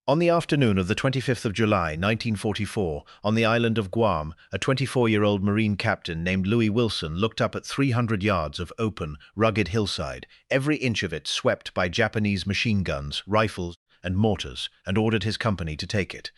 On the afternoon of the 25th of July, 1944, on the island of Guam, a 24-year-old Marine captain named Louis Wilson looked up at 300 yards of open, rugged hillside, every inch of it swept by Japanese machine guns, rifles, and mortars, and ordered his company to take it.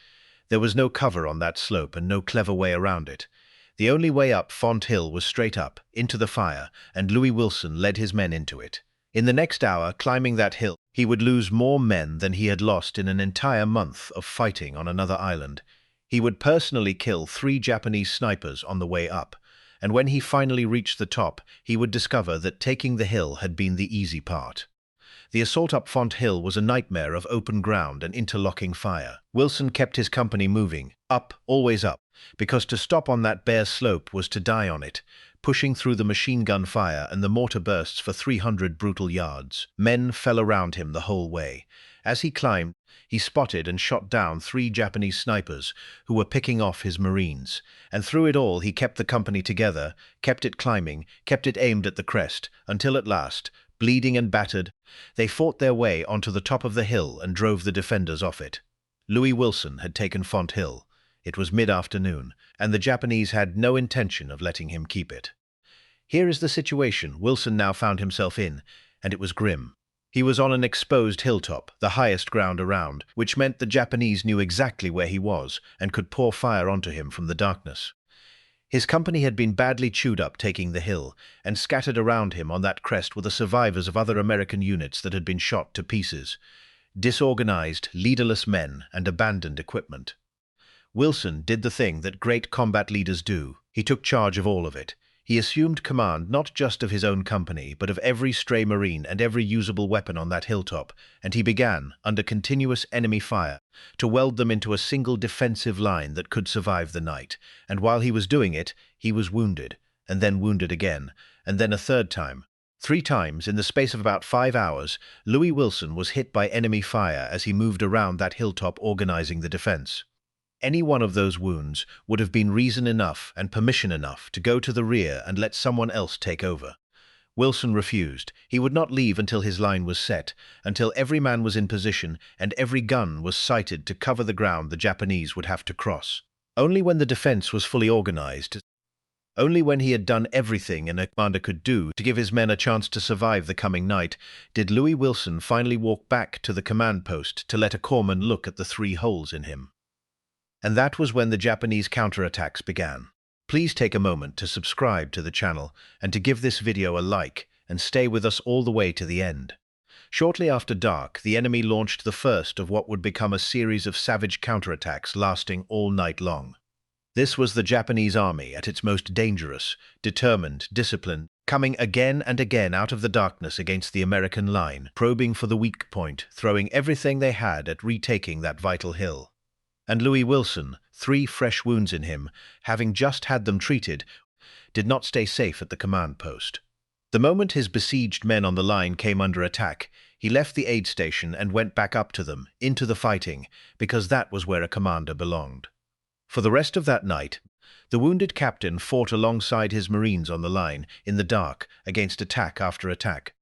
There was no cover on that slope and no clever way around it. The only way up Fonte Hill was straight up, into the fire, and Louis Wilson led his men into it. In the next hour, climbing that hill, he would lose more men than he had lost in an entire month of fighting on another island. He would personally kill 3 Japanese snipers on the way up, and when he finally reached the top, he would discover that taking the hill had been the easy part. The assault up Fonte Hill was a nightmare of open ground and interlocking fire. Wilson kept his company moving, up, always up, because to stop on that bare slope was to die on it, pushing through the machine gun fire and the mortar bursts for 300 brutal yards. Men fell around him the whole way. As he climbed, he spotted and shot down 3 Japanese snipers who were picking off his Marines, and through it all he kept the company together, kept it climbing, kept it aimed at the crest, until at last, bleeding and battered, they fought their way onto the top of the hill and drove the defenders off it. Louis Wilson had taken Fonte Hill. It was mid-afternoon, and the Japanese had no intention of letting him keep it. Here is the situation Wilson now found himself in, and it was grim. He was on an exposed hilltop, the highest ground around, which meant the Japanese knew exactly where he was and could pour fire onto him from the darkness. His company had been badly chewed up taking the hill, and scattered around him on that crest were the survivors of other American units that had been shot to pieces. Disorganized, leaderless men and abandoned equipment. Wilson did the thing that great combat leaders do. He took charge of all of it. He assumed command not just of his own company, but of every stray Marine and every usable weapon on that hilltop, and he began, under continuous enemy fire, to weld them into a single defensive line that could survive the night. And while he was doing it, he was wounded, and then wounded again, and then a third time. 3 times, in the space of about 5 hours, Louis Wilson was hit by enemy fire as he moved around that hilltop organizing the defense. Any one of those wounds would have been reason enough and permission enough to go to the rear and let someone else take over. Wilson refused. He would not leave until his line was set, until every man was in position and every gun was sighted to cover the ground the Japanese would have to cross. Only when the defense was fully organized, only when he had done everything a commander could do to give his men a chance to survive the coming night, did Louis Wilson finally walk back to the command post to let a corpsman look at the 3 holes in him. And that was when the Japanese counterattacks began. Please take a moment to subscribe to the channel and to give this video a like and stay with us all the way to the end. Shortly after dark, the enemy launched the first of what would become a series of savage counterattacks lasting all night long. This was the Japanese army at its most dangerous, determined, disciplined, coming again and again out of the darkness against the American line, probing for the weak point, throwing everything they had at retaking that vital hill. And Louis Wilson, 3 fresh wounds in him, having just had them treated, did not stay safe at the command post. The moment his besieged men on the line came under attack, he left the aid station and went back up to them, into the fighting, because that was where a commander belonged. For the rest of that night, the wounded captain fought alongside his Marines on the line, in the dark, against attack after attack.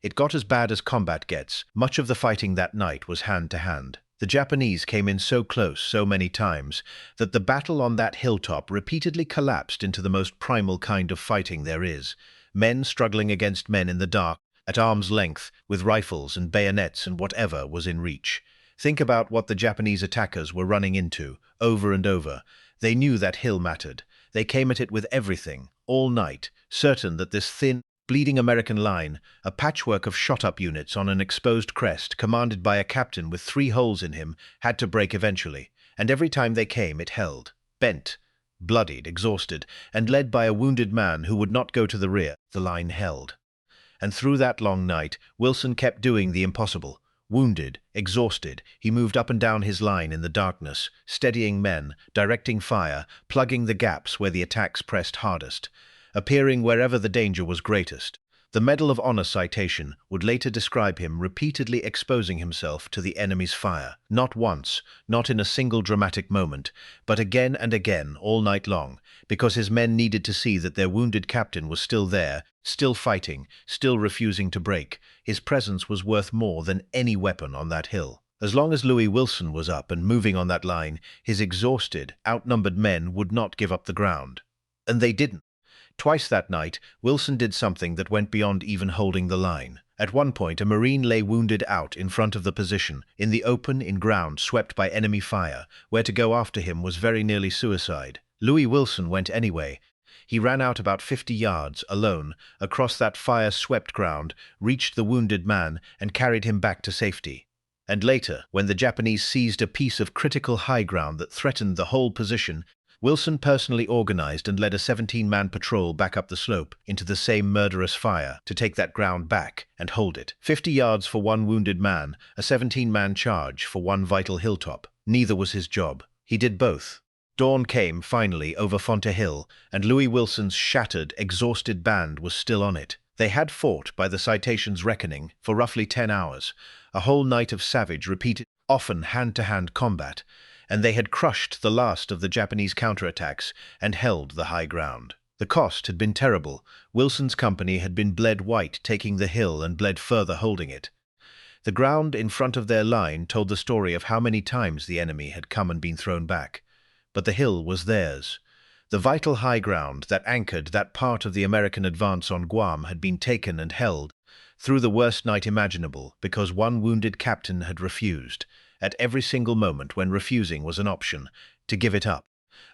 It got as bad as combat gets. Much of the fighting that night was hand-to-hand. The Japanese came in so close so many times that the battle on that hilltop repeatedly collapsed into the most primal kind of fighting there is. Men struggling against men in the dark, at arm's length, with rifles and bayonets and whatever was in reach. Think about what the Japanese attackers were running into, over and over. They knew that hill mattered. They came at it with everything, all night, certain that this thin, bleeding American line, a patchwork of shot-up units on an exposed crest commanded by a captain with 3 holes in him, had to break eventually, and every time they came it held, bent, bloodied, exhausted, and led by a wounded man who would not go to the rear, the line held. And through that long night, Wilson kept doing the impossible. Wounded, exhausted, he moved up and down his line in the darkness, steadying men, directing fire, plugging the gaps where the attacks pressed hardest, appearing wherever the danger was greatest. The Medal of Honor citation would later describe him repeatedly exposing himself to the enemy's fire, not once, not in a single dramatic moment, but again and again all night long, because his men needed to see that their wounded captain was still there, still fighting, still refusing to break. His presence was worth more than any weapon on that hill. As long as Louis Wilson was up and moving on that line, his exhausted, outnumbered men would not give up the ground. And they didn't. Twice that night, Wilson did something that went beyond even holding the line. At one point, a Marine lay wounded out in front of the position, in the open, in ground, swept by enemy fire. Where to go after him was very nearly suicide. Louis Wilson went anyway. He ran out about 50 yards, alone, across that fire-swept ground, reached the wounded man, and carried him back to safety. And later, when the Japanese seized a piece of critical high ground that threatened the whole position, Wilson personally organized and led a 17-man patrol back up the slope into the same murderous fire to take that ground back and hold it. 50 yards for one wounded man, a 17-man charge for one vital hilltop. Neither was his job. He did both. Dawn came, finally, over Fonte Hill, and Louis Wilson's shattered, exhausted band was still on it. They had fought, by the citation's reckoning, for roughly 10 hours, a whole night of savage, repeated, often hand-to-hand combat, and they had crushed the last of the Japanese counterattacks and held the high ground. The cost had been terrible. Wilson's company had been bled white taking the hill and bled further holding it. The ground in front of their line told the story of how many times the enemy had come and been thrown back. But the hill was theirs. The vital high ground that anchored that part of the American advance on Guam had been taken and held through the worst night imaginable because one wounded captain had refused, at every single moment when refusing was an option, to give it up.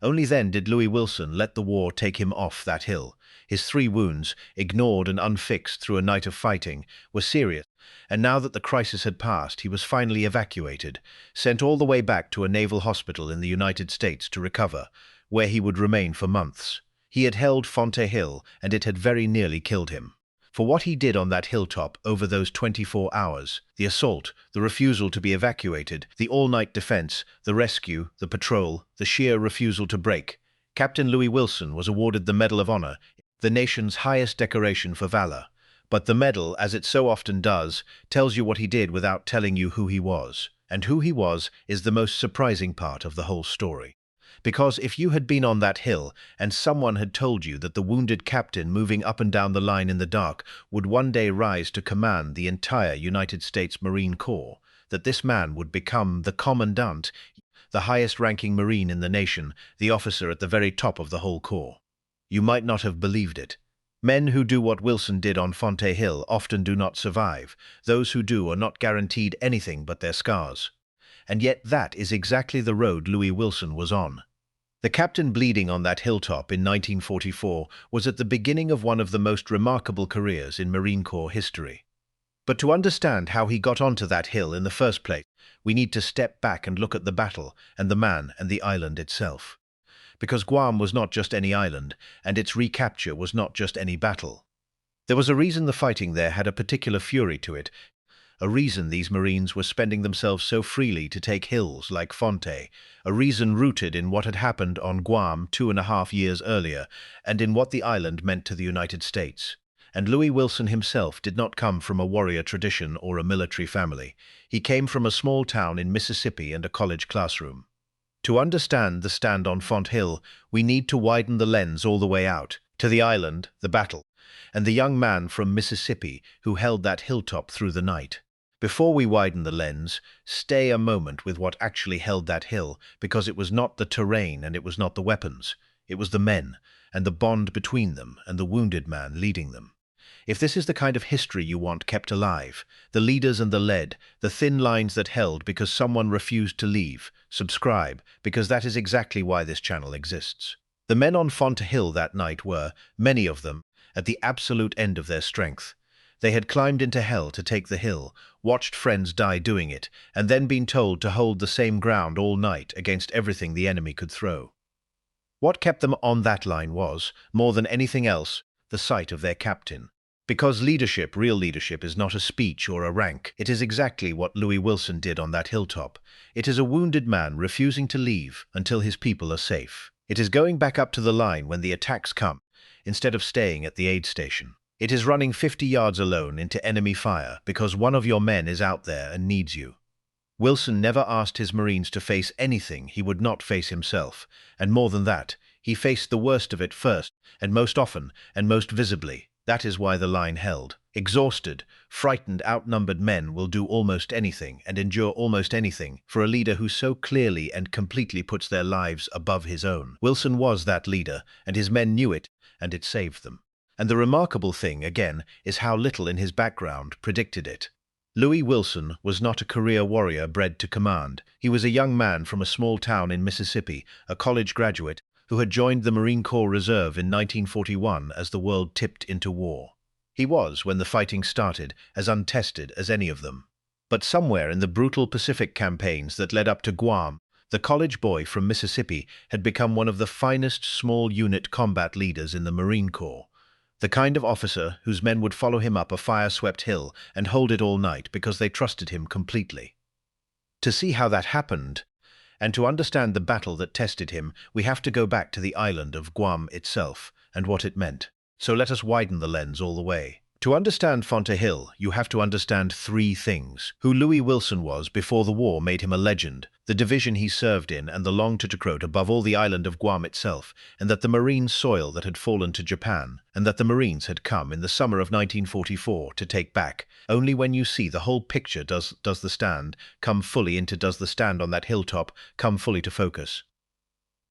Only then did Louis Wilson let the war take him off that hill. His 3 wounds, ignored and unfixed through a night of fighting, were serious, and now that the crisis had passed, he was finally evacuated, sent all the way back to a naval hospital in the United States to recover, where he would remain for months. He had held Fonte Hill, and it had very nearly killed him. For what he did on that hilltop over those 24 hours, the assault, the refusal to be evacuated, the all-night defense, the rescue, the patrol, the sheer refusal to break, Captain Louis Wilson was awarded the Medal of Honor, the nation's highest decoration for valor. But the medal, as it so often does, tells you what he did without telling you who he was. And who he was is the most surprising part of the whole story. Because if you had been on that hill and someone had told you that the wounded captain moving up and down the line in the dark would one day rise to command the entire United States Marine Corps, that this man would become the Commandant, the highest-ranking Marine in the nation, the officer at the very top of the whole Corps, you might not have believed it. Men who do what Wilson did on Fonte Hill often do not survive. Those who do are not guaranteed anything but their scars. And yet that is exactly the road Louis Wilson was on. The captain bleeding on that hilltop in 1944 was at the beginning of one of the most remarkable careers in Marine Corps history. But to understand how he got onto that hill in the first place, we need to step back and look at the battle and the man and the island itself. Because Guam was not just any island, and its recapture was not just any battle. There was a reason the fighting there had a particular fury to it, a reason these Marines were spending themselves so freely to take hills like Fonte, a reason rooted in what had happened on Guam 2.5 years earlier, and in what the island meant to the United States. And Louis Wilson himself did not come from a warrior tradition or a military family. He came from a small town in Mississippi and a college classroom. To understand the stand on Fonte Hill, we need to widen the lens all the way out, to the island, the battle, and the young man from Mississippi who held that hilltop through the night. Before we widen the lens, stay a moment with what actually held that hill, because it was not the terrain and it was not the weapons. It was the men, and the bond between them, and the wounded man leading them. If this is the kind of history you want kept alive, the leaders and the led, the thin lines that held because someone refused to leave, subscribe, because that is exactly why this channel exists. The men on Fonte Hill that night were, many of them, at the absolute end of their strength. They had climbed into hell to take the hill, watched friends die doing it, and then been told to hold the same ground all night against everything the enemy could throw. What kept them on that line was, more than anything else, the sight of their captain. Because leadership, real leadership, is not a speech or a rank. It is exactly what Louis Wilson did on that hilltop. It is a wounded man refusing to leave until his people are safe. It is going back up to the line when the attacks come, instead of staying at the aid station. It is running 50 yards alone into enemy fire because one of your men is out there and needs you. Wilson never asked his Marines to face anything he would not face himself, and more than that, he faced the worst of it first, and most often, and most visibly. That is why the line held. Exhausted, frightened, outnumbered men will do almost anything and endure almost anything for a leader who so clearly and completely puts their lives above his own. Wilson was that leader, and his men knew it, and it saved them. And the remarkable thing, again, is how little in his background predicted it. Louis Wilson was not a career warrior bred to command. He was a young man from a small town in Mississippi, a college graduate, who had joined the Marine Corps Reserve in 1941 as the world tipped into war. He was, when the fighting started, as untested as any of them. But somewhere in the brutal Pacific campaigns that led up to Guam, the college boy from Mississippi had become one of the finest small unit combat leaders in the Marine Corps. The kind of officer whose men would follow him up a fire-swept hill and hold it all night because they trusted him completely. To see how that happened, and to understand the battle that tested him, we have to go back to the island of Guam itself and what it meant. So let us widen the lens all the way. To understand Fonte Hill, you have to understand three things: who Louis Wilson was before the war made him a legend, the division he served in, and the long to above all the island of Guam itself, and that the marine soil that had fallen to Japan, and that the Marines had come in the summer of 1944 to take back. Only when you see the whole picture does the stand come fully into does the stand on that hilltop come fully to focus.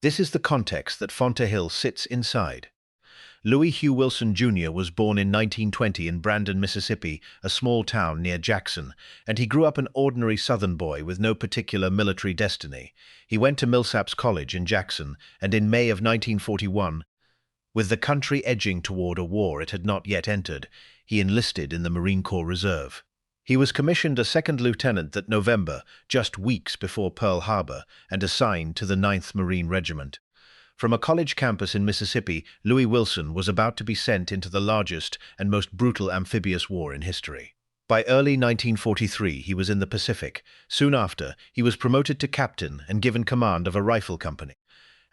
This is the context that Fonte Hill sits inside. Louis Hugh Wilson Jr. was born in 1920 in Brandon, Mississippi, a small town near Jackson, and he grew up an ordinary Southern boy with no particular military destiny. He went to Millsaps College in Jackson, and in May of 1941, with the country edging toward a war it had not yet entered, he enlisted in the Marine Corps Reserve. He was commissioned a second lieutenant that November, just weeks before Pearl Harbor, and assigned to the 9th Marine Regiment. From a college campus in Mississippi, Louis Wilson was about to be sent into the largest and most brutal amphibious war in history. By early 1943, he was in the Pacific. Soon after, he was promoted to captain and given command of a rifle company,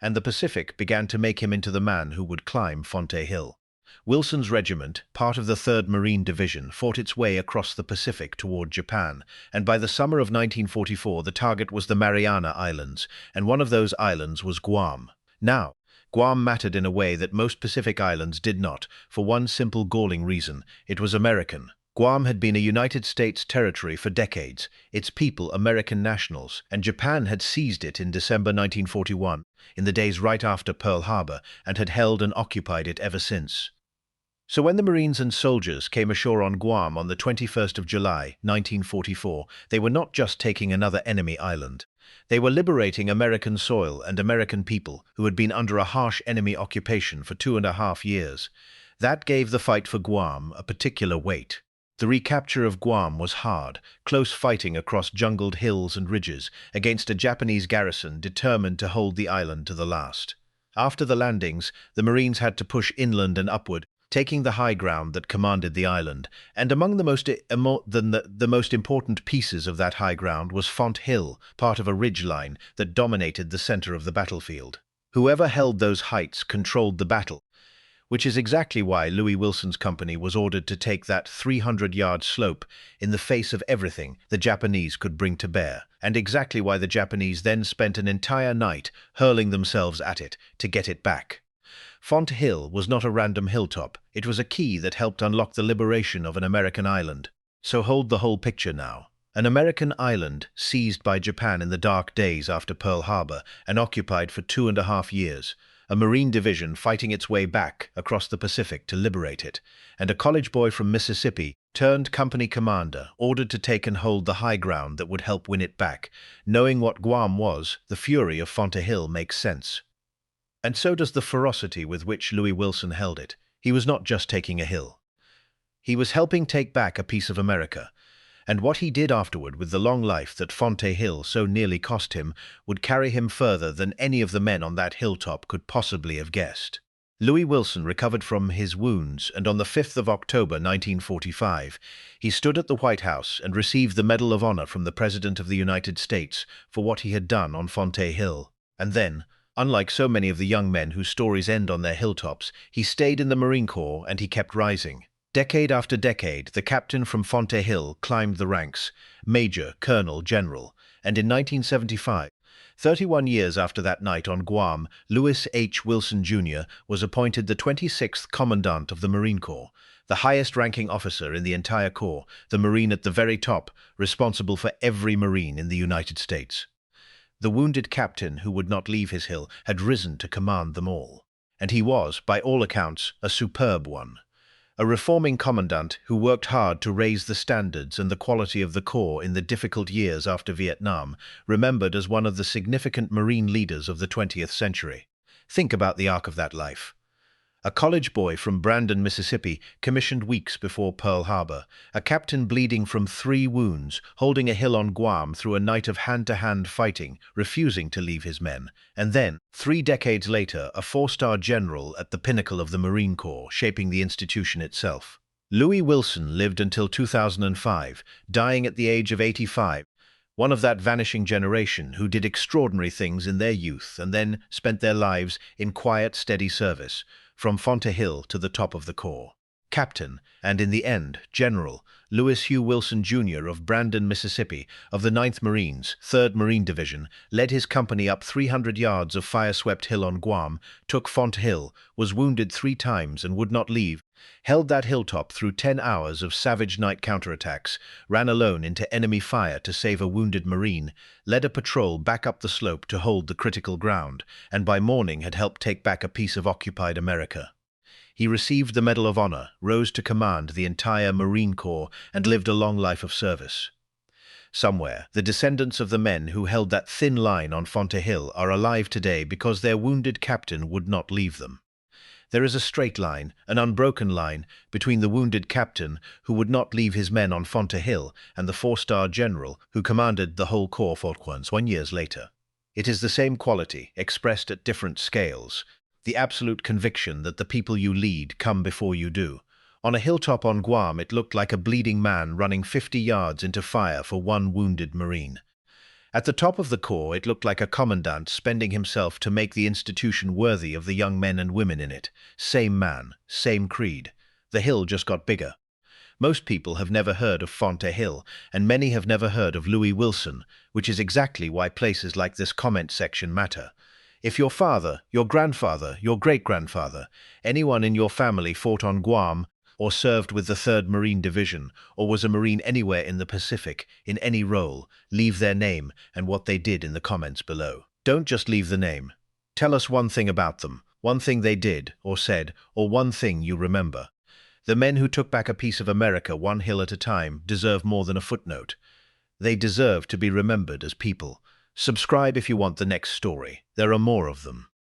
and the Pacific began to make him into the man who would climb Fonte Hill. Wilson's regiment, part of the 3rd Marine Division, fought its way across the Pacific toward Japan, and by the summer of 1944, the target was the Mariana Islands, and one of those islands was Guam. Now, Guam mattered in a way that most Pacific islands did not, for one simple galling reason: it was American. Guam had been a United States territory for decades, its people American nationals, and Japan had seized it in December 1941, in the days right after Pearl Harbor, and had held and occupied it ever since. So when the Marines and soldiers came ashore on Guam on the 21st of July, 1944, they were not just taking another enemy island. They were liberating American soil and American people who had been under a harsh enemy occupation for 2.5 years. That gave the fight for Guam a particular weight. The recapture of Guam was hard, close fighting across jungled hills and ridges against a Japanese garrison determined to hold the island to the last. After the landings, the Marines had to push inland and upward, taking the high ground that commanded the island, and among the most important pieces of that high ground was Fonte Hill, part of a ridge line that dominated the center of the battlefield. Whoever held those heights controlled the battle, which is exactly why Louis Wilson's company was ordered to take that 300-yard slope in the face of everything the Japanese could bring to bear, and exactly why the Japanese then spent an entire night hurling themselves at it to get it back. Fonte Hill was not a random hilltop. It was a key that helped unlock the liberation of an American island. So hold the whole picture now. An American island seized by Japan in the dark days after Pearl Harbor and occupied for 2.5 years. A Marine division fighting its way back across the Pacific to liberate it. And a college boy from Mississippi, turned company commander, ordered to take and hold the high ground that would help win it back. Knowing what Guam was, the fury of Fonte Hill makes sense. And so does the ferocity with which Louis Wilson held it. He was not just taking a hill. He was helping take back a piece of America. And what he did afterward with the long life that Fonte Hill so nearly cost him would carry him further than any of the men on that hilltop could possibly have guessed. Louis Wilson recovered from his wounds, and on the 5th of October 1945, he stood at the White House and received the Medal of Honor from the President of the United States for what he had done on Fonte Hill. And then, unlike so many of the young men whose stories end on their hilltops, he stayed in the Marine Corps and he kept rising. Decade after decade, the captain from Fonte Hill climbed the ranks, major, colonel, general, and in 1975, 31 years after that night on Guam, Louis H. Wilson Jr. was appointed the 26th Commandant of the Marine Corps, the highest-ranking officer in the entire Corps, the Marine at the very top, responsible for every Marine in the United States. The wounded captain who would not leave his hill had risen to command them all. And he was, by all accounts, a superb one. A reforming commandant who worked hard to raise the standards and the quality of the Corps in the difficult years after Vietnam, remembered as one of the significant Marine leaders of the 20th century. Think about the arc of that life. A college boy from Brandon, Mississippi, commissioned weeks before Pearl Harbor, a captain bleeding from 3 wounds, holding a hill on Guam through a night of hand-to-hand fighting, refusing to leave his men, and then, 3 decades later, a 4-star general at the pinnacle of the Marine Corps, shaping the institution itself. Louis Wilson lived until 2005, dying at the age of 85, one of that vanishing generation who did extraordinary things in their youth and then spent their lives in quiet, steady service, from Fonte Hill to the top of the Corps. Captain, and in the end, General, Louis Hugh Wilson, Jr. of Brandon, Mississippi, of the 9th Marines, 3rd Marine Division, led his company up 300 yards of fire-swept hill on Guam, took Fonte Hill, was wounded 3 times and would not leave, held that hilltop through 10 hours of savage night counterattacks, ran alone into enemy fire to save a wounded Marine, led a patrol back up the slope to hold the critical ground, and by morning had helped take back a piece of occupied America. He received the Medal of Honor, rose to command the entire Marine Corps, and lived a long life of service. Somewhere, the descendants of the men who held that thin line on Fonte Hill are alive today because their wounded captain would not leave them. There is a straight line, an unbroken line, between the wounded captain who would not leave his men on Fonte Hill and the 4-star general who commanded the whole Corps 41 years later. It is the same quality, expressed at different scales, the absolute conviction that the people you lead come before you do. On a hilltop on Guam, it looked like a bleeding man running 50 yards into fire for 1 wounded Marine. At the top of the Corps, it looked like a commandant spending himself to make the institution worthy of the young men and women in it. Same man, same creed. The hill just got bigger. Most people have never heard of Fonte Hill, and many have never heard of Louis Wilson, which is exactly why places like this comment section matter. If your father, your grandfather, your great-grandfather, anyone in your family fought on Guam, or served with the 3rd Marine Division, or was a Marine anywhere in the Pacific, in any role, leave their name and what they did in the comments below. Don't just leave the name. Tell us one thing about them, one thing they did, or said, or one thing you remember. The men who took back a piece of America 1 hill at a time deserve more than a footnote. They deserve to be remembered as people. Subscribe if you want the next story. There are more of them.